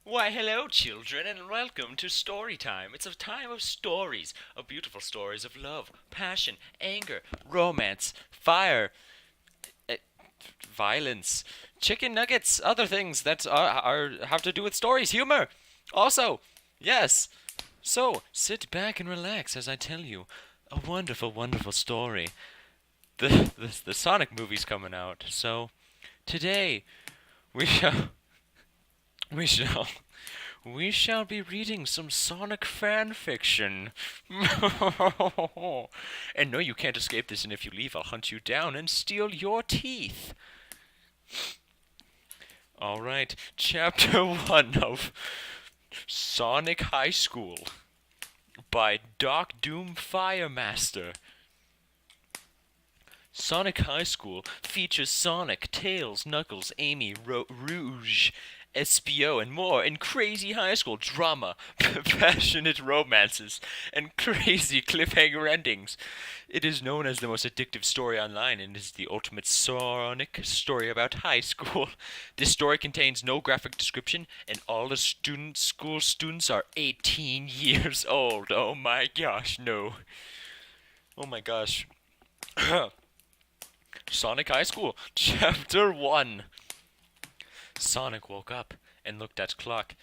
Why, hello, children, and welcome to story time. It's a time of stories, of beautiful stories of love, passion, anger, romance, fire, eh, violence, chicken nuggets, other things that have to do with stories, humor. Also, yes. So sit back and relax as I tell you a wonderful, wonderful story. The Sonic movie's coming out, so today we shall we shall we shall be reading some Sonic fan fiction. And no, you can't escape this, and if you leave, I'll hunt you down and steal your teeth. Alright, Chapter 1 of Sonic High School by Doc Doom Firemaster. Sonic High School features Sonic, Tails, Knuckles, Amy, Rouge, Espio, and more in crazy high school drama, passionate romances, and crazy cliffhanger endings. It is known as the most addictive story online and is the ultimate Sonic story about high school. This story contains no graphic description, and all the school students are 18 years old. Oh my gosh, no. Oh my gosh. Sonic High School, Chapter 1. Sonic woke up and looked at clock.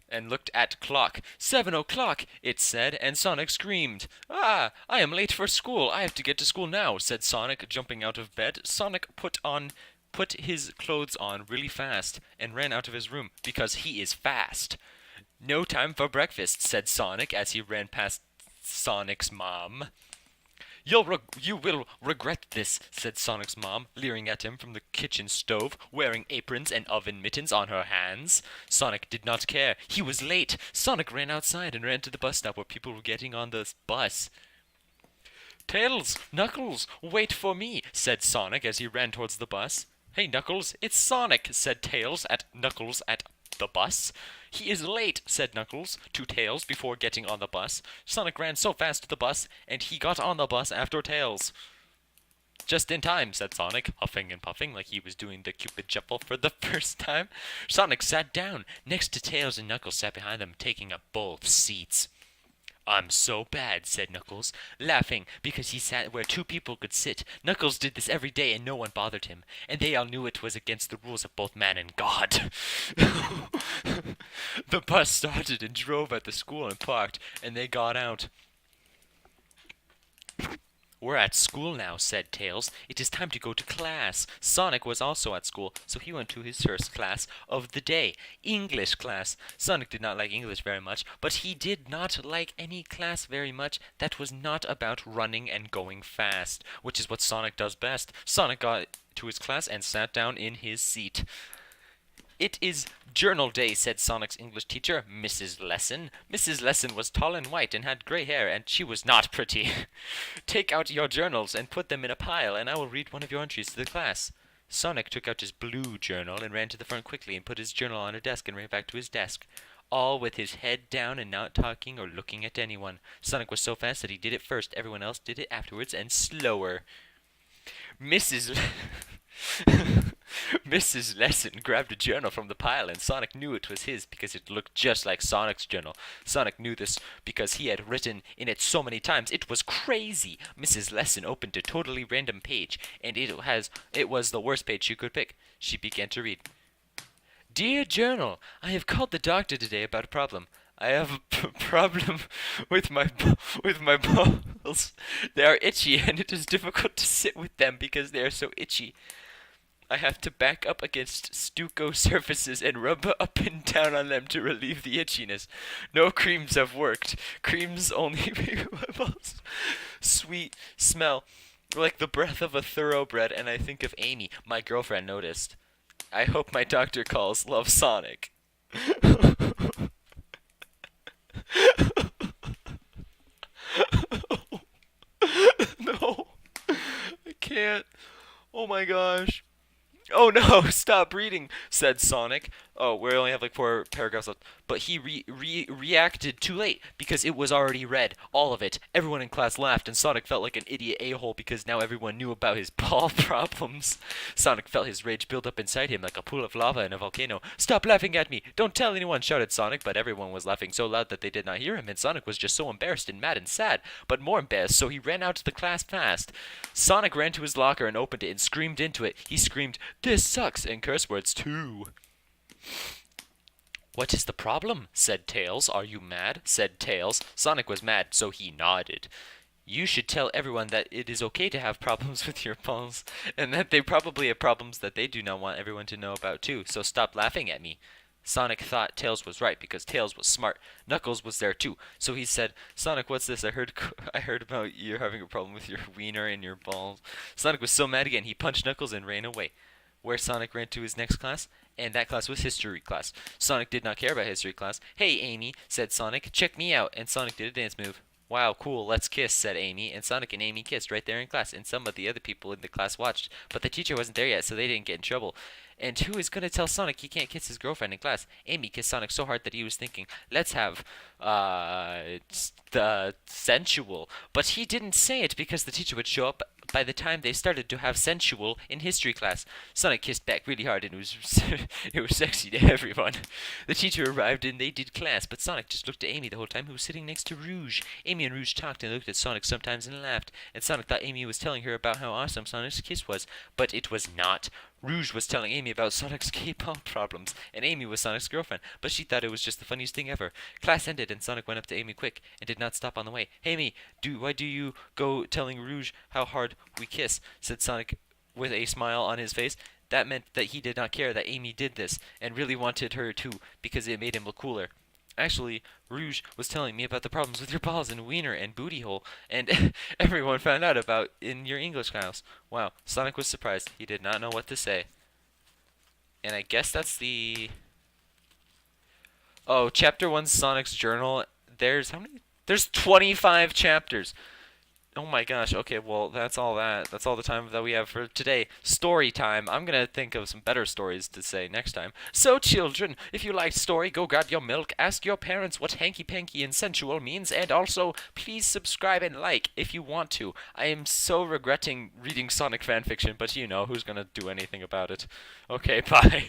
7 o'clock, it said, and Sonic screamed. Ah, I am late for school. I have to get to school now, said Sonic, jumping out of bed. Sonic put his clothes on really fast and ran out of his room because he is fast. No time for breakfast, said Sonic as he ran past Sonic's mom. You will regret this, said Sonic's mom, leering at him from the kitchen stove, wearing aprons and oven mittens on her hands. Sonic did not care. He was late. Sonic ran outside and ran to the bus stop where people were getting on the bus. Tails, Knuckles, wait for me, said Sonic as he ran towards the bus. Hey, Knuckles, it's Sonic, said Tails at Knuckles at the bus. He is late, said Knuckles to Tails before getting on the bus. Sonic ran so fast to the bus, and he got on the bus after Tails. Just in time, said Sonic, huffing and puffing like he was doing the Cupid shuffle for the first time. Sonic sat down next to Tails, and Knuckles sat behind them, taking up both seats. I'm so bad, said Knuckles, laughing because he sat where two people could sit. Knuckles did this every day and no one bothered him, and they all knew it was against the rules of both man and God. The bus started and drove at the school and parked, and they got out. We're at school now, said Tails. It is time to go to class. Sonic was also at school, so he went to his first class of the day, English class. Sonic did not like English very much, but he did not like any class very much that was not about running and going fast, which is what Sonic does best. Sonic got to his class and sat down in his seat. It is journal day, said Sonic's English teacher, Mrs. Lesson. Mrs. Lesson was tall and white and had gray hair, and she was not pretty. Take out your journals and put them in a pile, and I will read one of your entries to the class. Sonic took out his blue journal and ran to the front quickly and put his journal on a desk and ran back to his desk, all with his head down and not talking or looking at anyone. Sonic was so fast that he did it first. Everyone else did it afterwards and slower. Mrs. Mrs. Lesson grabbed a journal from the pile, and Sonic knew it was his because it looked just like Sonic's journal. Sonic knew this because he had written in it so many times. It was crazy. Mrs. Lesson opened a totally random page, and it was the worst page she could pick. She began to read. Dear Journal, I have called the doctor today about a problem. I have a problem with my balls. They are itchy, and it is difficult to sit with them because they are so itchy. I have to back up against stucco surfaces and rub up and down on them to relieve the itchiness. No creams have worked. Creams only make my balls sweet smell like the breath of a thoroughbred, and I think of Amy, my girlfriend, noticed. I hope my doctor calls. Love, Sonic. No, I can't. Oh my gosh. Oh no, stop reading, said Sonic. Oh, we only have like 4 paragraphs left. But he reacted too late because it was already read. All of it. Everyone in class laughed, and Sonic felt like an idiot a-hole because now everyone knew about his ball problems. Sonic felt his rage build up inside him like a pool of lava in a volcano. Stop laughing at me! Don't tell anyone, shouted Sonic, but everyone was laughing so loud that they did not hear him, and Sonic was just so embarrassed and mad and sad, but more embarrassed, so he ran out to the class fast. Sonic ran to his locker and opened it and screamed into it. He screamed, "This sucks!" and curse words too. What is the problem? Said Tails. Are you mad? Said Tails. Sonic was mad, so he nodded. You should tell everyone that it is okay to have problems with your balls, and that they probably have problems that they do not want everyone to know about too, so stop laughing at me. Sonic thought Tails was right because Tails was smart. Knuckles was there too, so he said, "Sonic, what's this? I heard about you having a problem with your wiener and your balls." Sonic was so mad again, he punched Knuckles and ran away. Where Sonic ran to his next class, and that class was history class. Sonic did not care about history class. "Hey, Amy," said Sonic, "check me out," and Sonic did a dance move. "Wow, cool, let's kiss," said Amy, and Sonic and Amy kissed right there in class, and some of the other people in the class watched, but the teacher wasn't there yet, so they didn't get in trouble. And who is going to tell Sonic he can't kiss his girlfriend in class? Amy kissed Sonic so hard that he was thinking, let's have, the sensual. But he didn't say it because the teacher would show up by the time they started to have sensual in history class. Sonic kissed back really hard and it was it was sexy to everyone. The teacher arrived and they did class, but Sonic just looked at Amy the whole time, who was sitting next to Rouge. Amy and Rouge talked and looked at Sonic sometimes and laughed, and Sonic thought Amy was telling her about how awesome Sonic's kiss was, but it was not. Rouge was telling Amy about Sonic's K-pop problems, and Amy was Sonic's girlfriend, but she thought it was just the funniest thing ever. Class ended, and Sonic went up to Amy quick, and did not stop on the way. "Hey, Amy, why do you go telling Rouge how hard we kiss?" said Sonic with a smile on his face. That meant that he did not care that Amy did this, and really wanted her to, because it made him look cooler. "Actually, Rouge was telling me about the problems with your balls and wiener and booty hole, and everyone found out about in your English class." Wow, Sonic was surprised. He did not know what to say. And I guess that's the... Oh, Chapter 1 Sonic's Journal. There's how many? There's 25 chapters. Oh my gosh. Okay, well, that's all that. That's all the time that we have for today. Story time. I'm gonna think of some better stories to say next time. So, children, if you liked story, go grab your milk, ask your parents what hanky-panky and sensual means, and also, please subscribe and like if you want to. I am so regretting reading Sonic fanfiction, but you know, who's gonna do anything about it? Okay, bye.